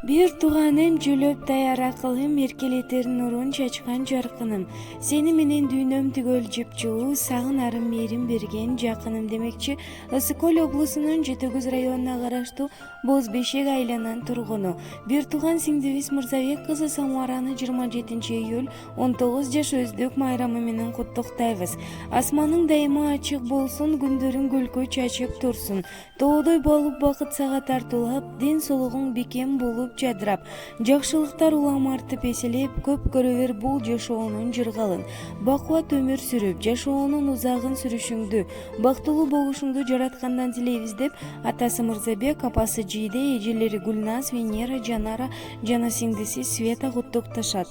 Бир тууганым жөлөп даяр акылым, эркелетер нурун чачкан жаркыным. Сени менен дүйнөм түгөл жыпчылуу, сагынарым мээрим берген жакыным демекчи Ысык-Көл облусунун Жети-Көз районуна караштуу Боз Бешек айланан тургуну. Бир тууган сиңдибиз Мырзабек кызы Самараны 27-июль 19 жаш өздүк майрамы менен куттуктайбыз. Асманың дайыма ачык болсун, күндөрүң гүлкө чачып турсун. Тоодой болуп бакыт сага тартуулап, ден соолугуң бекем болуп жадырап, жакшылыктар улам артып эселеп, көп көрө бер бул жашоонун жыргалын. Бакубат өмүр сүрүп, жашоонун узагын сүрүшүңдү, бактылуу болушуңду жараткандан тилейбиз деп атасы Мырзабек, апасы Жийде, эжелери Гүлназ, Венера, Жанара жана сиңдиси Света куттукташат.